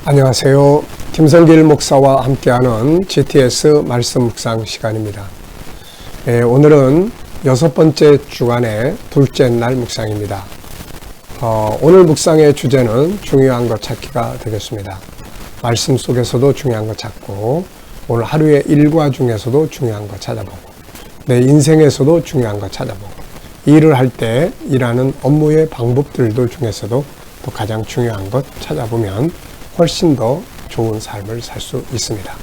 안녕하세요. 김성길 목사와 함께하는 GTS 말씀 묵상 시간입니다. 오늘은 6번째 주간의 둘째 날 묵상입니다. 오늘 묵상의 주제는 중요한 것 찾기가 되겠습니다. 말씀 속에서도 중요한 것 찾고, 오늘 하루의 일과 중에서도 중요한 것 찾아보고, 내 인생에서도 중요한 것 찾아보고, 일을 할 때 일하는 업무의 방법들도 중에서도 또 가장 중요한 것 찾아보면 훨씬 더 좋은 삶을 살 수 있습니다.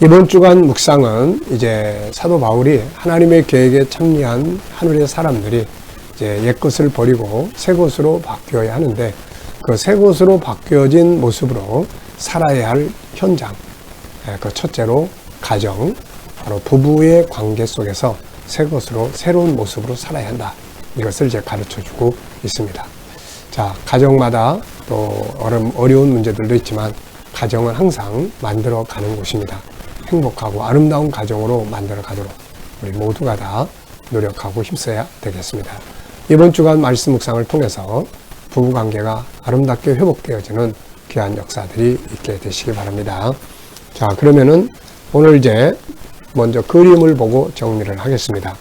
이번 주간 묵상은 이제 사도 바울이 하나님의 계획에 참여한 하늘의 사람들이 이제 옛것을 버리고 새 것으로 바뀌어야 하는데, 그 새 것으로 바뀌어진 모습으로 살아야 할 현장, 그 첫째로 가정, 바로 부부의 관계 속에서 새 것으로 새로운 모습으로 살아야 한다. 이것을 이제 가르쳐주고 있습니다. 자, 가정마다 또 어려운 문제들도 있지만 가정은 항상 만들어가는 곳입니다. 행복하고 아름다운 가정으로 만들어가도록 우리 모두가 다 노력하고 힘써야 되겠습니다. 이번 주간 말씀 묵상을 통해서 부부관계가 아름답게 회복되어지는 귀한 역사들이 있게 되시기 바랍니다. 자, 그러면은 오늘 이제 먼저 그림을 보고 정리를 하겠습니다.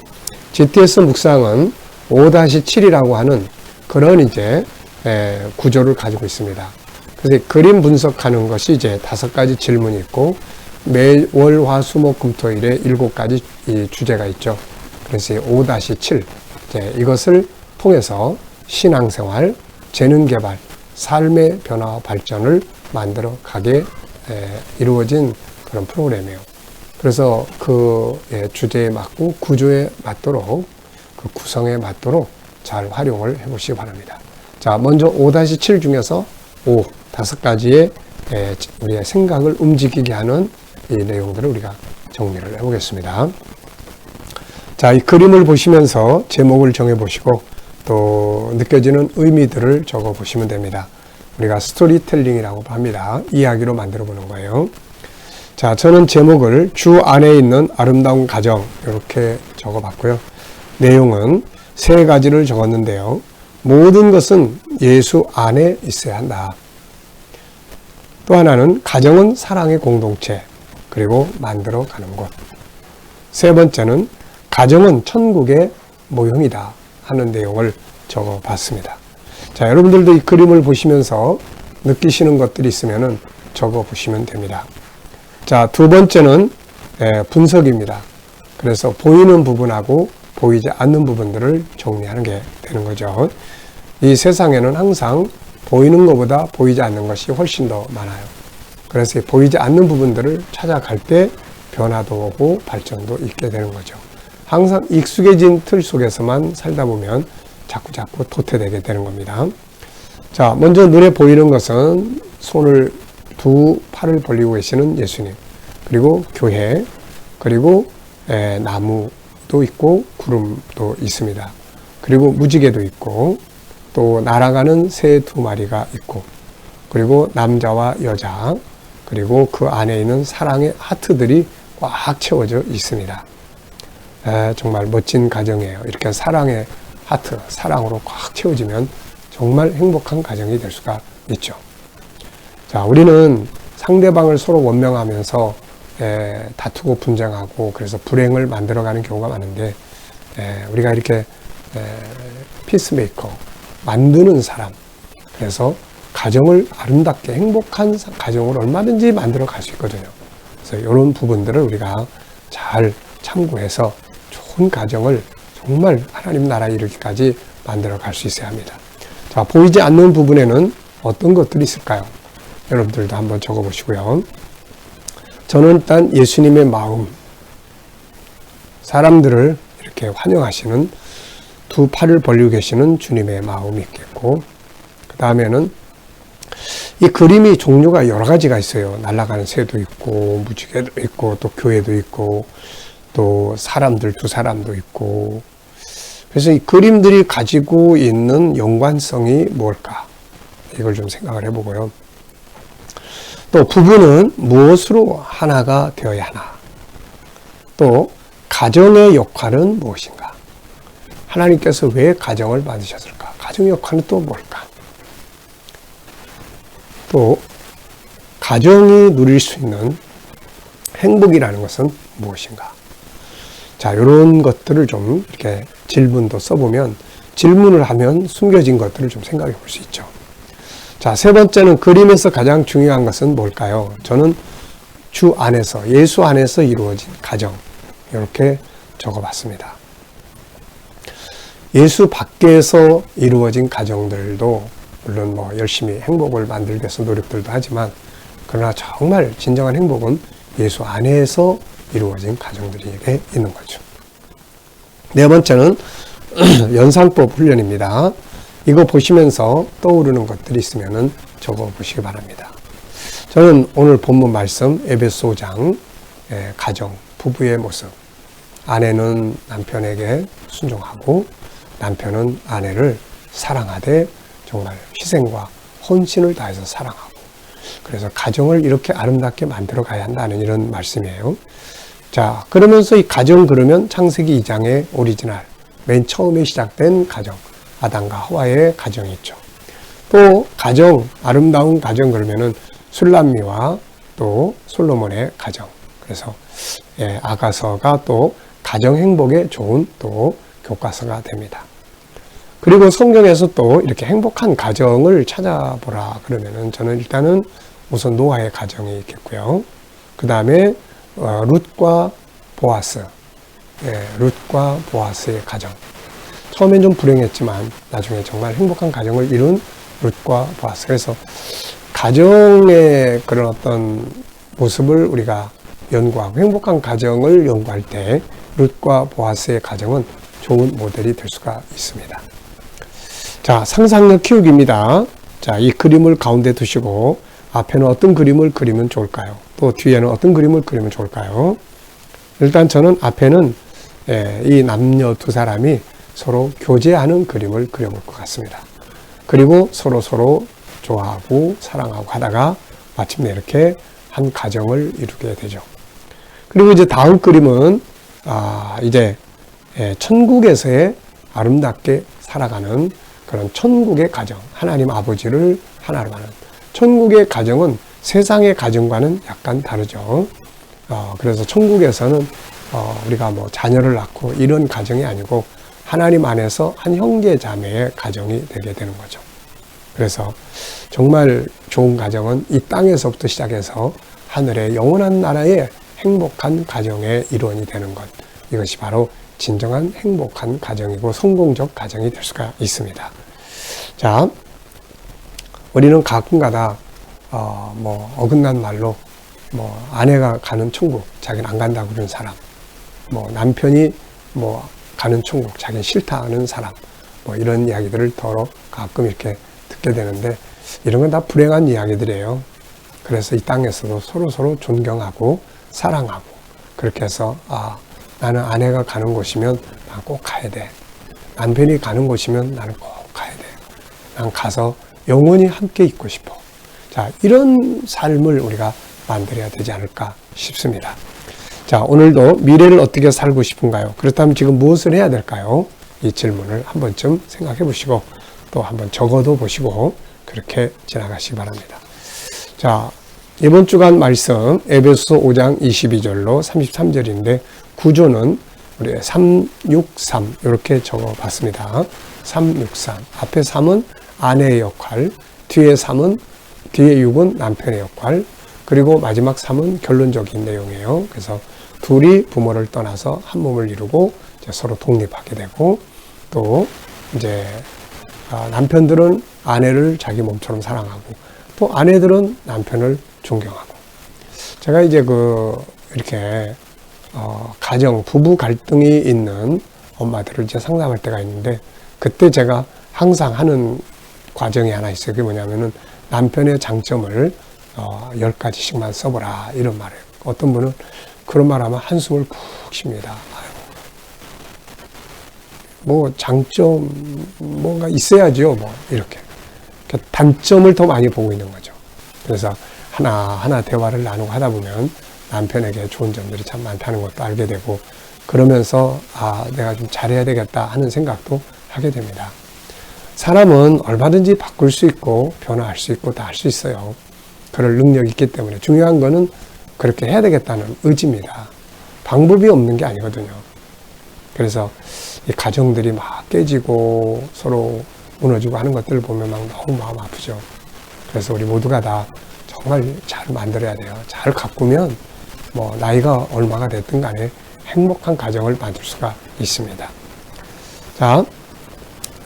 GTS 묵상은 5-7이라고 하는 그런 이제 구조를 가지고 있습니다. 그래서 그림 분석하는 것이 이제 5가지 질문이 있고, 매월 화 수목 금토일에 7가지 이 주제가 있죠. 그래서 5-7 이것을 통해서 신앙생활, 재능개발, 삶의 변화와 발전을 만들어 가게 이루어진 그런 프로그램이에요. 그래서 그 주제에 맞고 구조에 맞도록, 그 구성에 맞도록 잘 활용을 해보시기 바랍니다. 자, 먼저 5-7 중에서 5가지의 우리의 생각을 움직이게 하는 이 내용들을 우리가 정리를 해보겠습니다. 자, 이 그림을 보시면서 제목을 정해보시고 또 느껴지는 의미들을 적어보시면 됩니다. 우리가 스토리텔링이라고 합니다. 이야기로 만들어보는 거예요. 자, 저는 제목을 주 안에 있는 아름다운 가정 이렇게 적어봤고요. 내용은 3가지를 적었는데요. 모든 것은 예수 안에 있어야 한다. 또 하나는 가정은 사랑의 공동체, 그리고 만들어가는 곳. 3번째는 가정은 천국의 모형이다 하는 내용을 적어봤습니다. 자, 여러분들도 이 그림을 보시면서 느끼시는 것들이 있으면 적어보시면 됩니다. 자, 2번째는 분석입니다. 그래서 보이는 부분하고 보이지 않는 부분들을 정리하는 게 되는 거죠. 이 세상에는 항상 보이는 것보다 보이지 않는 것이 훨씬 더 많아요. 그래서 보이지 않는 부분들을 찾아갈 때 변화도 오고 발전도 있게 되는 거죠. 항상 익숙해진 틀 속에서만 살다 보면 자꾸 도태되게 되는 겁니다. 자, 먼저 눈에 보이는 것은 손을 팔을 벌리고 계시는 예수님, 그리고 교회, 그리고 나무도 있고 구름도 있습니다. 그리고 무지개도 있고, 또 날아가는 새 2마리가 있고, 그리고 남자와 여자, 그리고 그 안에 있는 사랑의 하트들이 꽉 채워져 있습니다. 정말 멋진 가정이에요. 이렇게 사랑의 하트, 사랑으로 꽉 채워지면 정말 행복한 가정이 될 수가 있죠. 자, 우리는 상대방을 서로 원망하면서 다투고 분쟁하고 그래서 불행을 만들어가는 경우가 많은데, 우리가 이렇게 피스메이커, 만드는 사람, 그래서 가정을 아름답게 행복한 가정을 얼마든지 만들어 갈 수 있거든요. 그래서 이런 부분들을 우리가 잘 참고해서 좋은 가정을 정말 하나님 나라 이르기까지 만들어 갈 수 있어야 합니다. 자, 보이지 않는 부분에는 어떤 것들이 있을까요? 여러분들도 한번 적어 보시고요. 저는 일단 예수님의 마음, 사람들을 이렇게 환영하시는 2 팔을 벌리고 계시는 주님의 마음이 있겠고, 그 다음에는 이 그림이 종류가 여러 가지가 있어요. 날아가는 새도 있고, 무지개도 있고, 또 교회도 있고, 또 사람들 2사람도 있고. 그래서 이 그림들이 가지고 있는 연관성이 뭘까? 이걸 좀 생각을 해보고요. 또 부부는 무엇으로 하나가 되어야 하나? 또 가정의 역할은 무엇인가? 하나님께서 왜 가정을 만드셨을까? 가정의 역할은 또 뭘까? 또 가정이 누릴 수 있는 행복이라는 것은 무엇인가? 자, 이런 것들을 좀 이렇게 질문도 써보면 질문을 하면 숨겨진 것들을 좀 생각해 볼 수 있죠. 자, 세 번째는 그림에서 가장 중요한 것은 뭘까요? 저는 주 안에서, 예수 안에서 이루어진 가정, 이렇게 적어봤습니다. 예수 밖에서 이루어진 가정들도 물론 뭐 열심히 행복을 만들기 위해서 노력들도 하지만 그러나 정말 진정한 행복은 예수 안에서 이루어진 가정들에게 있는 거죠. 네 번째는 연상법 훈련입니다. 이거 보시면서 떠오르는 것들이 있으면 적어보시기 바랍니다. 저는 오늘 본문 말씀 에베소 5장 가정, 부부의 모습. 아내는 남편에게 순종하고 남편은 아내를 사랑하되 정말 희생과 헌신을 다해서 사랑하고 그래서 가정을 이렇게 아름답게 만들어 가야 한다는 이런 말씀이에요. 자, 그러면서 이 가정 그러면 창세기 2장의 오리지널, 맨 처음에 시작된 가정, 아담과 하와의 가정이 있죠. 또 가정, 아름다운 가정 그러면은 술람미와 또 솔로몬의 가정. 그래서 아가서가 또 가정 행복에 좋은 또 교과서가 됩니다. 그리고 성경에서 또 이렇게 행복한 가정을 찾아보라 그러면은 저는 일단은 우선 노아의 가정이 있겠고요. 그 다음에 룻과 보아스, 룻과 보아스의 가정. 처음엔 좀 불행했지만 나중에 정말 행복한 가정을 이룬 룻과 보아스. 그래서 가정의 그런 어떤 모습을 우리가 연구하고 행복한 가정을 연구할 때 룻과 보아스의 가정은 좋은 모델이 될 수가 있습니다. 자, 상상력 키우기입니다. 자, 이 그림을 가운데 두시고 앞에는 어떤 그림을 그리면 좋을까요? 또 뒤에는 어떤 그림을 그리면 좋을까요? 일단 저는 앞에는 이 남녀 두 사람이 서로 교제하는 그림을 그려볼 것 같습니다. 그리고 서로 좋아하고 사랑하고 하다가 마침내 이렇게 한 가정을 이루게 되죠. 그리고 이제 다음 그림은 이제 천국에서의 아름답게 살아가는 그런 천국의 가정, 하나님 아버지를 하나로 하는 천국의 가정은 세상의 가정과는 약간 다르죠. 그래서 천국에서는 우리가 뭐 자녀를 낳고 이런 가정이 아니고 하나님 안에서 한 형제 자매의 가정이 되게 되는 거죠. 그래서 정말 좋은 가정은 이 땅에서부터 시작해서 하늘의 영원한 나라의 행복한 가정의 일원이 되는 것. 이것이 바로 진정한 행복한 가정이고 성공적 가정이 될 수가 있습니다. 자, 우리는 가끔가다 뭐 어긋난 말로 뭐 아내가 가는 천국 자기는 안 간다고 그러는 사람, 뭐 남편이 뭐 가는 천국 자기는 싫다는 사람, 뭐 이런 이야기들을 더러 가끔 이렇게 듣게 되는데 이런 건 다 불행한 이야기들이에요. 그래서 이 땅에서도 서로 존경하고 사랑하고 그렇게 해서 나는 아내가 가는 곳이면 난 꼭 가야 돼. 남편이 가는 곳이면 나는 꼭 가야 돼. 난 가서 영원히 함께 있고 싶어. 자, 이런 삶을 우리가 만들어야 되지 않을까 싶습니다. 자, 오늘도 미래를 어떻게 살고 싶은가요? 그렇다면 지금 무엇을 해야 될까요? 이 질문을 한 번쯤 생각해 보시고 또 한번 적어도 보시고 그렇게 지나가시기 바랍니다. 자, 이번 주간 말씀 에베소 5장 22절로 33절인데 구조는 우리 363 이렇게 적어봤습니다. 363 앞에 3은 아내의 역할, 뒤에 6은 남편의 역할, 그리고 마지막 3은 결론적인 내용이에요. 그래서 둘이 부모를 떠나서 한 몸을 이루고 이제 서로 독립하게 되고 또 이제 남편들은 아내를 자기 몸처럼 사랑하고 또 아내들은 남편을 존경하고. 제가 이제 이렇게 가정 부부 갈등이 있는 엄마들을 이제 상담할 때가 있는데 그때 제가 항상 하는 과정이 하나 있어요. 그게 뭐냐면은 남편의 장점을 10가지씩만 써보라 이런 말이에요. 어떤 분은 그런 말 하면 한숨을 푹 쉽니다. 뭐 장점 뭔가 있어야죠. 뭐 이렇게 단점을 더 많이 보고 있는 거죠. 그래서 하나하나 대화를 나누고 하다 보면 남편에게 좋은 점들이 참 많다는 것도 알게 되고 그러면서 내가 좀 잘해야 되겠다 하는 생각도 하게 됩니다. 사람은 얼마든지 바꿀 수 있고 변화할 수 있고 다 할 수 있어요. 그럴 능력이 있기 때문에 중요한 거는 그렇게 해야 되겠다는 의지입니다. 방법이 없는 게 아니거든요. 그래서 이 가정들이 막 깨지고 서로 무너지고 하는 것들을 보면 막 너무 마음 아프죠. 그래서 우리 모두가 다 정말 잘 만들어야 돼요. 잘 가꾸면 뭐 나이가 얼마가 됐든 간에 행복한 가정을 만들 수가 있습니다. 자,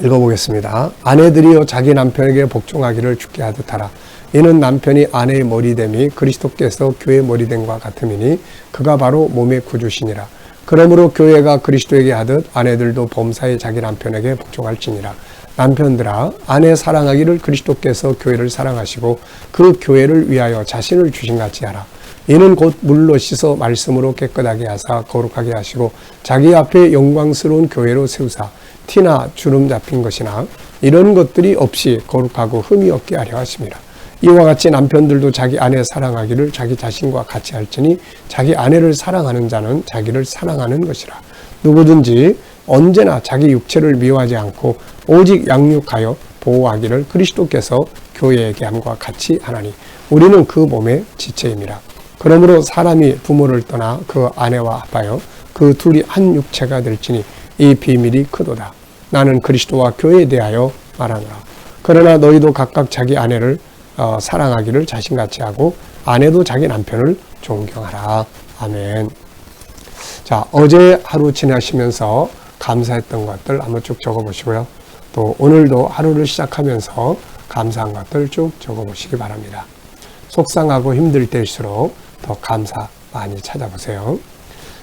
읽어보겠습니다. 아내들이여 자기 남편에게 복종하기를 주께 하듯 하라. 이는 남편이 아내의 머리됨이 그리스도께서 교회의 머리됨과 같음이니 그가 바로 몸의 구주시니라. 그러므로 교회가 그리스도에게 하듯 아내들도 범사에 자기 남편에게 복종할지니라. 남편들아, 아내 사랑하기를 그리스도께서 교회를 사랑하시고 그 교회를 위하여 자신을 주신같이 하라. 이는 곧 물로 씻어 말씀으로 깨끗하게 하사 거룩하게 하시고 자기 앞에 영광스러운 교회로 세우사 티나 주름 잡힌 것이나 이런 것들이 없이 거룩하고 흠이 없게 하려 하심이라. 이와 같이 남편들도 자기 아내 사랑하기를 자기 자신과 같이 할지니 자기 아내를 사랑하는 자는 자기를 사랑하는 것이라. 누구든지 언제나 자기 육체를 미워하지 않고 오직 양육하여 보호하기를 그리스도께서 교회에게 함과 같이 하나니 우리는 그 몸의 지체임이라. 그러므로 사람이 부모를 떠나 그 아내와 합하여 그 둘이 한 육체가 될지니 이 비밀이 크도다. 나는 그리스도와 교회에 대하여 말하노라. 그러나 너희도 각각 자기 아내를 사랑하기를 자신같이 하고 아내도 자기 남편을 존경하라. 아멘. 자, 어제 하루 지나시면서 감사했던 것들 한번 쭉 적어보시고요. 또 오늘도 하루를 시작하면서 감사한 것들 쭉 적어보시기 바랍니다. 속상하고 힘들 때일수록 더 감사 많이 찾아보세요.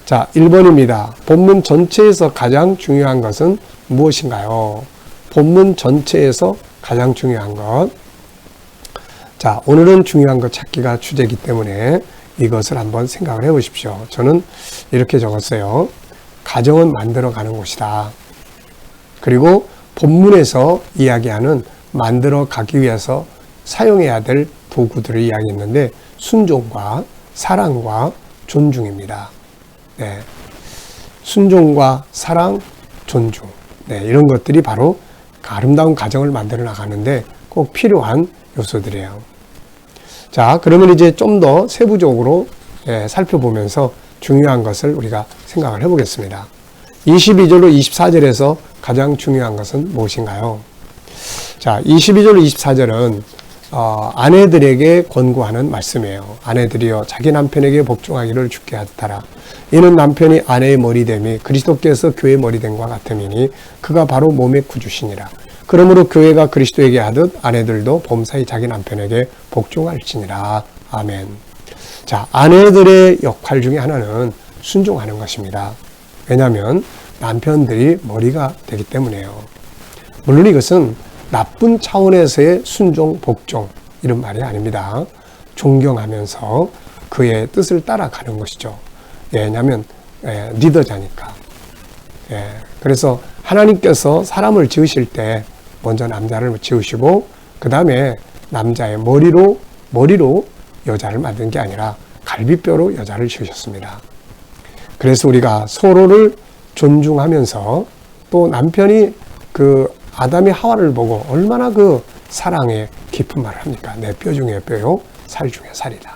자, 1번입니다. 본문 전체에서 가장 중요한 것은 무엇인가요? 본문 전체에서 가장 중요한 것. 자, 오늘은 중요한 것 찾기가 주제이기 때문에 이것을 한번 생각을 해 보십시오. 저는 이렇게 적었어요. 가정은 만들어가는 곳이다. 그리고 본문에서 이야기하는 만들어가기 위해서 사용해야 될 도구들을 이야기했는데 순종과 사랑과 존중입니다. 네. 순종과 사랑, 존중. 네, 이런 것들이 바로 아름다운 가정을 만들어 나가는데 꼭 필요한 요소들이에요. 자, 그러면 이제 좀 더 세부적으로 살펴보면서 중요한 것을 우리가 생각을 해보겠습니다. 22절로 24절에서 가장 중요한 것은 무엇인가요? 자, 22절로 24절은 아내들에게 권고하는 말씀이에요. 아내들이여 자기 남편에게 복종하기를 주께 하듯하라. 이는 남편이 아내의 머리됨이 그리스도께서 교회의 머리됨과 같음이니 그가 바로 몸의 구주시니라. 그러므로 교회가 그리스도에게 하듯 아내들도 범사에 자기 남편에게 복종할지니라. 아멘. 자, 아내들의 역할 중에 하나는 순종하는 것입니다. 왜냐하면 남편들이 머리가 되기 때문에요. 물론 이것은 나쁜 차원에서의 순종, 복종 이런 말이 아닙니다. 존경하면서 그의 뜻을 따라가는 것이죠. 왜냐하면 리더자니까. 그래서 하나님께서 사람을 지으실 때 먼저 남자를 지으시고 그 다음에 남자의 머리로 여자를 만든 게 아니라 갈비뼈로 여자를 지으셨습니다. 그래서 우리가 서로를 존중하면서 또 남편이 그 아담이 하와를 보고 얼마나 그 사랑의 깊은 말을 합니까? 내 뼈 중에 뼈요, 살 중에 살이다.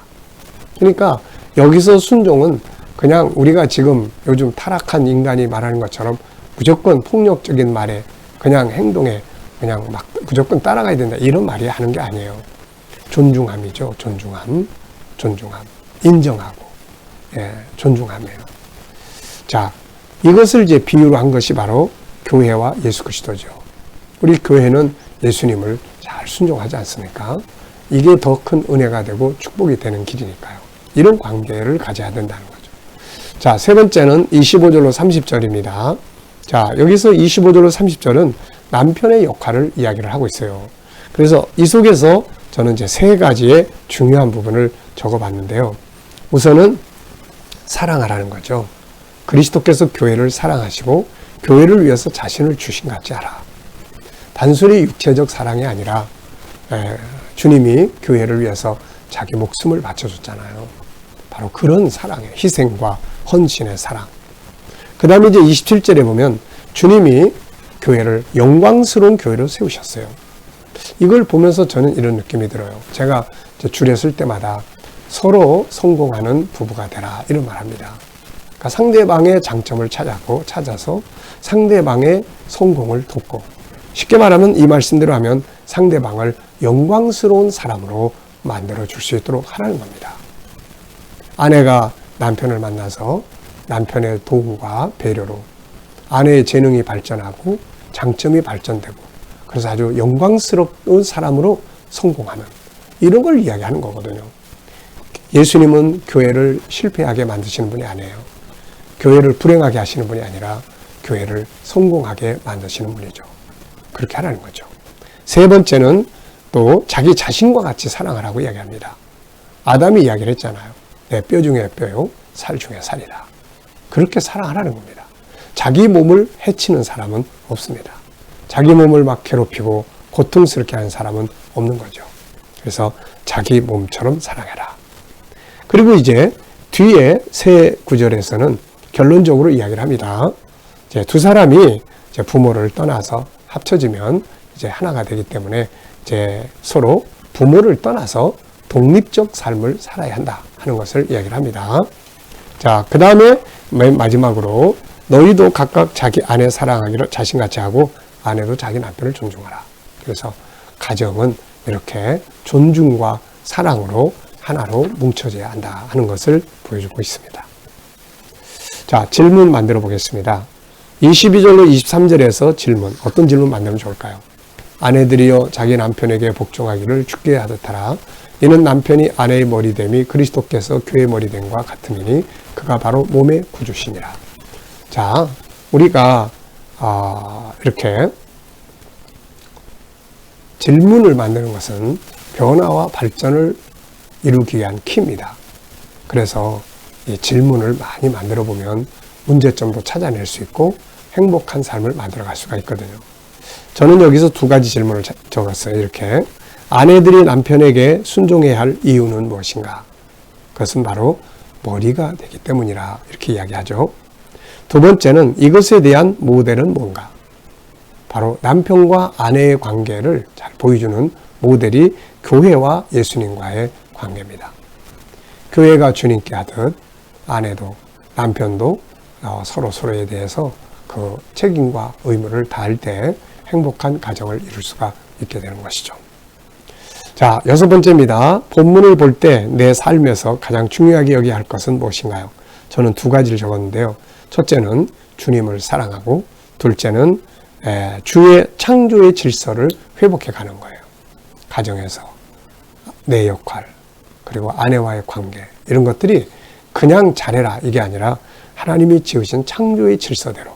그러니까 여기서 순종은 그냥 우리가 지금 요즘 타락한 인간이 말하는 것처럼 무조건 폭력적인 말에 그냥 행동에 그냥 막 무조건 따라가야 된다 이런 말이 하는 게 아니에요. 존중함이죠. 존중함. 인정하고 존중함이에요. 자, 이것을 이제 비유로 한 것이 바로 교회와 예수 그리스도죠. 우리 교회는 예수님을 잘 순종하지 않습니까? 이게 더 큰 은혜가 되고 축복이 되는 길이니까요. 이런 관계를 가져야 된다는 거죠. 자, 세 번째는 25절로 30절입니다. 자, 여기서 25절로 30절은 남편의 역할을 이야기를 하고 있어요. 그래서 이 속에서 저는 이제 세 가지의 중요한 부분을 적어봤는데요. 우선은 사랑하라는 거죠. 그리스도께서 교회를 사랑하시고 교회를 위해서 자신을 주신 같이 하라. 단순히 육체적 사랑이 아니라 주님이 교회를 위해서 자기 목숨을 바쳐줬잖아요. 바로 그런 사랑의 희생과 헌신의 사랑. 그 다음에 이제 27절에 보면 주님이 교회를 영광스러운 교회로 세우셨어요. 이걸 보면서 저는 이런 느낌이 들어요. 제가 줄에 쓸 때마다 서로 성공하는 부부가 되라 이런 말합니다. 그러니까 상대방의 장점을 찾아서 상대방의 성공을 돕고, 쉽게 말하면 이 말씀대로 하면 상대방을 영광스러운 사람으로 만들어 줄 수 있도록 하라는 겁니다. 아내가 남편을 만나서 남편의 도움과 배려로 아내의 재능이 발전하고 장점이 발전되고, 그래서 아주 영광스러운 사람으로 성공하는, 이런 걸 이야기하는 거거든요. 예수님은 교회를 실패하게 만드시는 분이 아니에요. 교회를 불행하게 하시는 분이 아니라 교회를 성공하게 만드시는 분이죠. 그렇게 하라는 거죠. 세 번째는 또 자기 자신과 같이 사랑하라고 이야기합니다. 아담이 이야기를 했잖아요. 내 뼈 중에 뼈요, 살 중에 살이라. 그렇게 사랑하라는 겁니다. 자기 몸을 해치는 사람은 없습니다. 자기 몸을 막 괴롭히고 고통스럽게 하는 사람은 없는 거죠. 그래서 자기 몸처럼 사랑해라. 그리고 이제 뒤에 세 구절에서는 결론적으로 이야기를 합니다. 이제 두 사람이 이제 부모를 떠나서 합쳐지면 이제 하나가 되기 때문에 이제 서로 부모를 떠나서 독립적 삶을 살아야 한다 하는 것을 이야기를 합니다. 자, 그 다음에 맨 마지막으로 너희도 각각 자기 아내 사랑하기를 자신같이 하고 아내도 자기 남편을 존중하라. 그래서 가정은 이렇게 존중과 사랑으로 하나로 뭉쳐져야 한다 하는 것을 보여주고 있습니다. 자, 질문 만들어 보겠습니다. 22절로 23절에서 질문, 어떤 질문 만들면 좋을까요? 아내들이여 자기 남편에게 복종하기를 주께 하듯 하라. 이는 남편이 아내의 머리됨이 그리스도께서 교회의 머리됨과 같음이니 그가 바로 몸의 구주시니라. 자, 우리가 이렇게 질문을 만드는 것은 변화와 발전을 이루기 위한 키입니다. 그래서 이 질문을 많이 만들어 보면 문제점도 찾아낼 수 있고 행복한 삶을 만들어 갈 수가 있거든요. 저는 여기서 두 가지 질문을 적었어요. 이렇게, 아내들이 남편에게 순종해야 할 이유는 무엇인가? 그것은 바로 머리가 되기 때문이라, 이렇게 이야기하죠. 두 번째는 이것에 대한 모델은 뭔가? 바로 남편과 아내의 관계를 잘 보여주는 모델이 교회와 예수님과의 관계입니다. 교회가 주님께 하듯 아내도 남편도 서로에 대해서 그 책임과 의무를 다할 때 행복한 가정을 이룰 수가 있게 되는 것이죠. 자, 여섯 번째입니다. 본문을 볼 때 내 삶에서 가장 중요하게 여겨야 할 것은 무엇인가요? 저는 두 가지를 적었는데요. 첫째는 주님을 사랑하고, 둘째는 주의 창조의 질서를 회복해 가는 거예요. 가정에서 내 역할, 그리고 아내와의 관계, 이런 것들이 그냥 잘해라 이게 아니라 하나님이 지으신 창조의 질서대로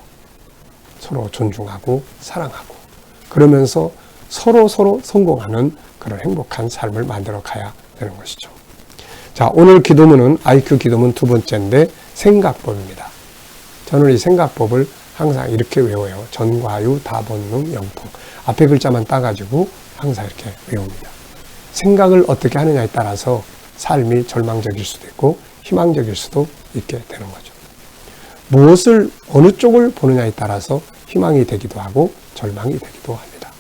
서로 존중하고 사랑하고, 그러면서 서로 성공하는 그런 행복한 삶을 만들어 가야 되는 것이죠. 자, 오늘 기도문은 IQ 기도문 두 번째인데 생각법입니다. 저는 이 생각법을 항상 이렇게 외워요. 전과유, 다본능, 영풍. 앞에 글자만 따가지고 항상 이렇게 외웁니다. 생각을 어떻게 하느냐에 따라서 삶이 절망적일 수도 있고 희망적일 수도 있게 되는 거죠. 무엇을, 어느 쪽을 보느냐에 따라서 희망이 되기도 하고 절망이 되기도 합니다.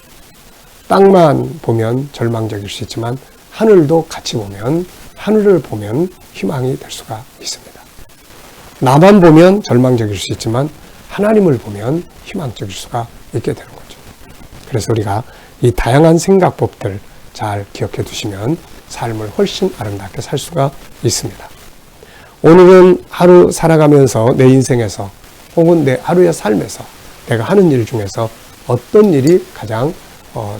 땅만 보면 절망적일 수 있지만 하늘도 같이 보면, 하늘을 보면 희망이 될 수가 있습니다. 나만 보면 절망적일 수 있지만 하나님을 보면 희망적일 수가 있게 되는 거죠. 그래서 우리가 이 다양한 생각법들 잘 기억해 두시면 삶을 훨씬 아름답게 살 수가 있습니다. 오늘은 하루 살아가면서 내 인생에서 혹은 내 하루의 삶에서 내가 하는 일 중에서 어떤 일이 가장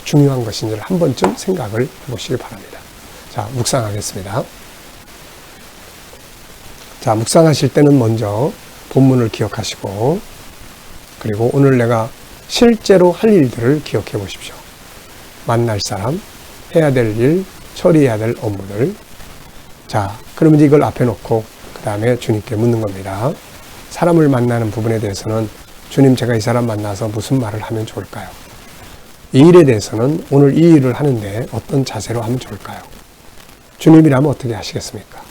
중요한 것인지를 한 번쯤 생각을 해보시기 바랍니다. 자, 묵상하겠습니다. 자, 묵상하실 때는 먼저 본문을 기억하시고, 그리고 오늘 내가 실제로 할 일들을 기억해 보십시오. 만날 사람, 해야 될 일, 처리해야 될 업무들. 자, 그러면 이걸 앞에 놓고 그 다음에 주님께 묻는 겁니다. 사람을 만나는 부분에 대해서는 주님, 제가 이 사람 만나서 무슨 말을 하면 좋을까요? 이 일에 대해서는 오늘 이 일을 하는데 어떤 자세로 하면 좋을까요? 주님이라면 어떻게 하시겠습니까?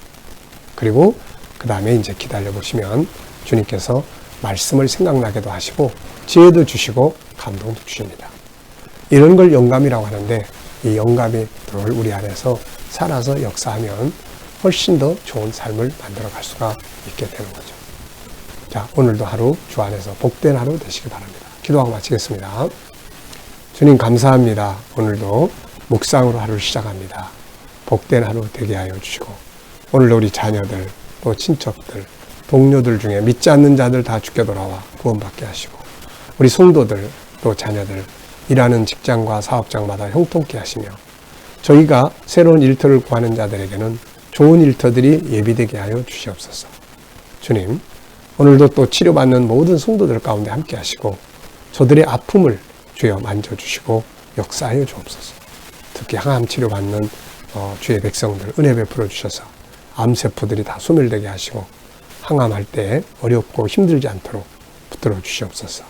그리고 그 다음에 이제 기다려 보시면 주님께서 말씀을 생각나게도 하시고 지혜도 주시고 감동도 주십니다. 이런 걸 영감이라고 하는데, 이 영감이 우리 안에서 살아서 역사하면 훨씬 더 좋은 삶을 만들어 갈 수가 있게 되는 거죠. 자, 오늘도 하루 주 안에서 복된 하루 되시기 바랍니다. 기도하고 마치겠습니다. 주님 감사합니다. 오늘도 묵상으로 하루를 시작합니다. 복된 하루 되게 하여 주시고 오늘도 우리 자녀들 또 친척들 동료들 중에 믿지 않는 자들 다 주께 돌아와 구원받게 하시고 우리 성도들 또 자녀들 일하는 직장과 사업장마다 형통케 하시며 저희가 새로운 일터를 구하는 자들에게는 좋은 일터들이 예비되게 하여 주시옵소서. 주님 오늘도 또 치료받는 모든 성도들 가운데 함께 하시고 저들의 아픔을 주여 만져주시고 역사하여 주옵소서. 특히 항암 치료받는 주의 백성들 은혜 베풀어 주셔서 암세포들이 다 소멸되게 하시고 항암할 때 어렵고 힘들지 않도록 붙들어 주시옵소서.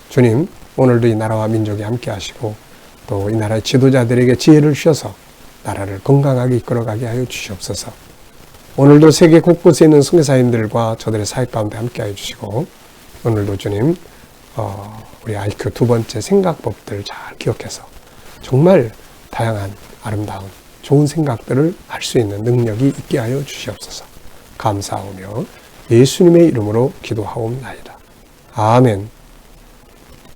주님 오늘도 이 나라와 민족이 함께 하시고 또 이 나라의 지도자들에게 지혜를 주셔서 나라를 건강하게 이끌어가게 하여 주시옵소서. 오늘도 세계 곳곳에 있는 선교사님들과 저들의 사역 가운데 함께 하여 주시고 오늘도 주님 우리 IQ 두 번째 생각법들 잘 기억해서 정말 다양한 아름다운 좋은 생각들을 할 수 있는 능력이 있게 하여 주시옵소서. 감사하며 예수님의 이름으로 기도하옵나이다. 아멘.